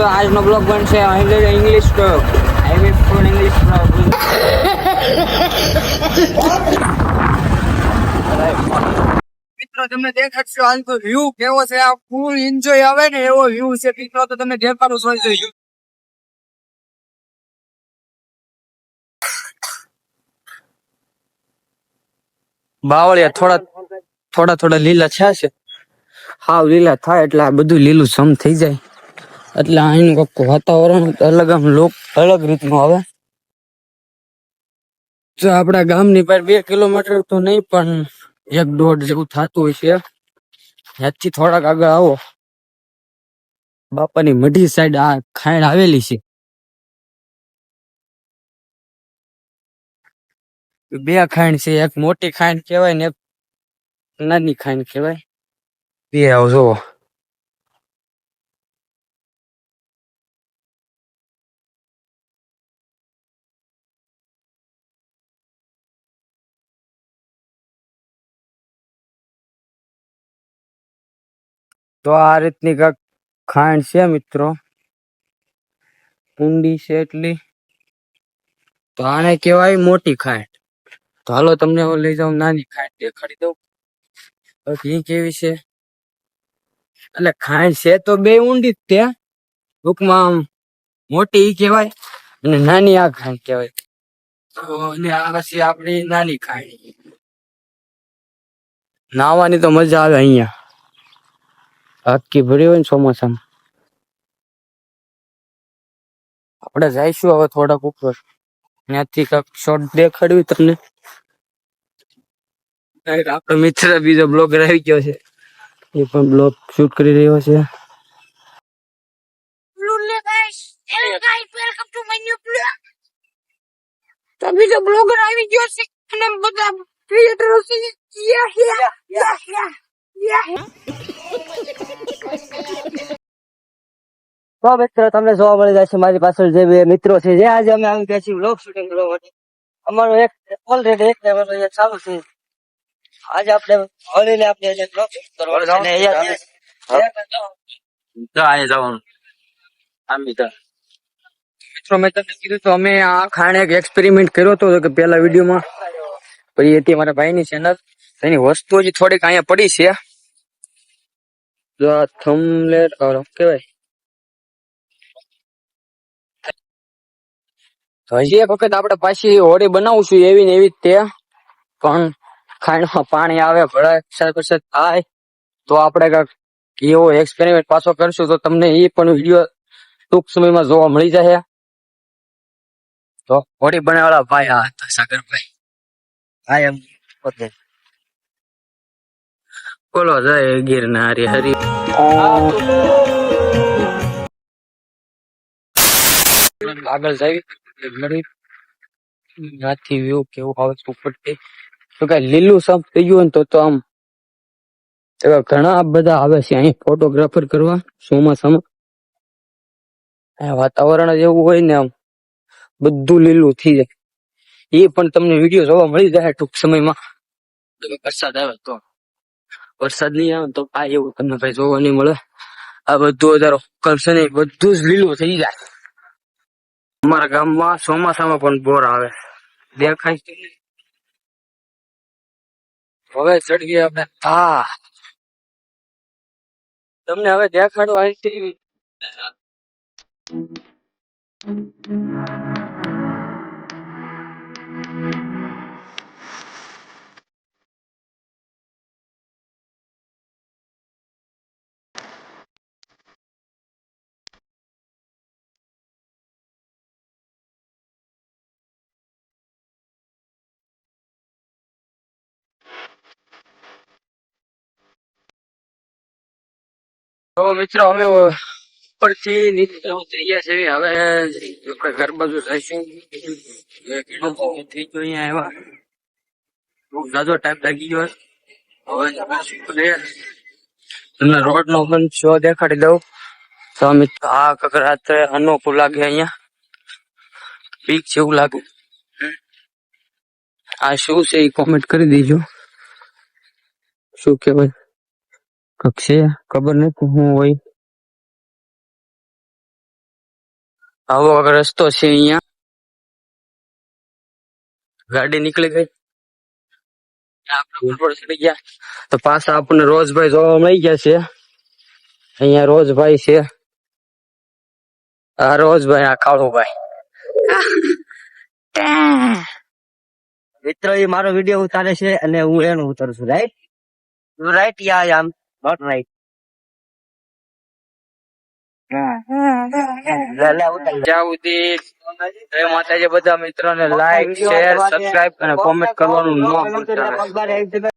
આજનો બ્લોગ બનશે English blog. I will for English blog. મિત્રો તમને દેખાડશો હાલ તો વ્યૂ કેવો છે, આ ફૂલ એન્જોય આવે ને એવો વ્યૂ છે મિત્રો. તો તમને દેખાડું સોઈ જોઈશું. બાવળિયા થોડા લીલા છે. હાવ લીલા થાય એટલે આ બધું લીલું સમ થઈ જાય. એટલે અહીંનું કોક વાતાવરણ અલગ, આમ લોક અલગ રીતનું આવે. જો આપડા ગામની પર 2 કિલોમીટર તો નહીં પણ 1-1.5 જેવું થતું હોય છે. ત્યાંથી થોડાક આગળ આવો, બાપાની મઢી સાઈડ આ ખાણ આવેલી છે. 2 ખાણ છે, એક મોટી ખાણ કહેવાય ને એક નાની ખાણ કહેવાય. 2 આવો જોવો. તો આ રીતની કાંઈક ખાણ છે મિત્રો, ઊંડી છે એટલી. તો આને કહેવાય મોટી ખાણ. તો હાલો તમને હું લઈ જાઉં નાની ખાણ દેખાડી દઉં. એ કેવી છે એટલે ખાણ છે તો 2 ઊંડી જ તે. ટૂંકમાં આમ મોટી ઈ કહેવાય અને નાની આ ખાણ કહેવાય. અને આ પછી આપણી નાની ખાણ. નાહવાની તો મજા આવે અહીંયા, આખી ભરી હોય ને ચોમાસામાં. આપણે જઈશું હવે થોડાક ઉપર, ત્યાંથી કાંઈક શોર્ટ દેખાડ્યું તમને. આપણો મિત્ર બીજો બ્લોગર આવી ગયો છે, એ પણ બ્લોગ શૂટ કરી રહ્યો છે. તો બીજો બ્લોગર આવી ગયો છે અને બધા ક્રિએટરો છે. તો મિત્રો તમને જોવા મળી જશે મારી પાછળ જે 2 મિત્રો છે, જે આજે અમે આવી ગયા છીએ બ્લોગ શૂટિંગ કરવા માટે. અમારો એક ઓલરેડી એક લેવલ ચાલુ છે. આજે આપણે હોળીને આપણે આજે બ્લોગ શૂટ કરવાનો છે. તો આયા જવાનું મિત્રો. મેં તમને કીધું તો અમે આ ખાણે એક એક્સપેરિમેન્ટ કર્યો હતો કે પેલા વિડીયોમાં, પછી હતી મારા ભાઈની ચેનલ. એની વસ્તુ હજી થોડીક અહીંયા પડી છે. જો આ થંબનેલ કેવાય. તો હજી એક વખત આપણે પાછી હોળી બનાવશું એવી ને એવી જ તે, પણ ખાંડમાં પાણી આવે, ભરાય, થાય. તો આપણે કાંઈક એવો એક્સપેરિમેન્ટ પાછો કરશું, તો તમને એ પણ વિડીયો ટૂંક સમયમાં જોવા મળી જશે. તો હોળી બનાવવાળા ભાઈ આ હતા સાગરભાઈ. હા એમ પોતે બોલો જય ગિરનારી હરી. આગળ જઈ ત્યાંથી વ્યૂ કેવું આવે ઉપરથી. તો કઈ લીલું સમ થઈ ગયું ને તો આમ એવા ઘણા બધા આવે છે અહીં ફોટોગ્રાફર કરવા ચોમાસામાં. વાતાવરણ જ એવું હોય ને, આમ બધું લીલું થઈ જાય. એ પણ તમને વિડીયો જોવા મળી જાય ટૂંક સમયમાં. વરસાદ આવે તો, વરસાદ નહીં આવે તો આ એવું તમને ભાઈ જોવા નહીં મળે. આ બધું વધારો કરશે ને બધું જ લીલું થઈ જાય. અમારા ગામમાં ચોમાસામાં પણ બોર આવે, દેખાય છે. હવે ચડીએ આપણે. હા તમને હવે દેખાડો અહીંથી. તો મિત્રો અમે ઉપરથી નીચે ઉતરી ગયા છે. હવે આપણે ઘર બાજુ જઈશું. થઈ ગયો અહીંયા આવ્યા, બહુ જાજો ટાઈમ લાગી ગયો. હવે તમને રોડ નો પણ શો દેખાડી દઉં. તો મિત્રો આ કકર રાત્રે અનોખું લાગે અહીંયા, બીક જેવું લાગે. આ શું છે એ કોમેન્ટ કરી દેજો. શું કેવાય કક્ષે ખબર નથી હું હોય. આવો રસ્તો છે અહીંયા, ગાડી નીકળી ગઈ, આપણે ઉપર ચડી ગયા તો પાછા આપણને રોજભાઈ જોવા મળી ગયા છે. અહીંયા રોજભાઈ છે, આ રોજભાઈ, આ કાળુભાઈ. મિત્રો એ મારો વિડીયો ઉતારે છે અને હું એનો ઉતારું છું. Right you right, ya I am not right. જ્યાં સુધી જય માતાજી બધા મિત્રોને લાઈક શેર સબસ્ક્રાઇબ અને કોમેન્ટ કરવાનું ન ભૂલતા.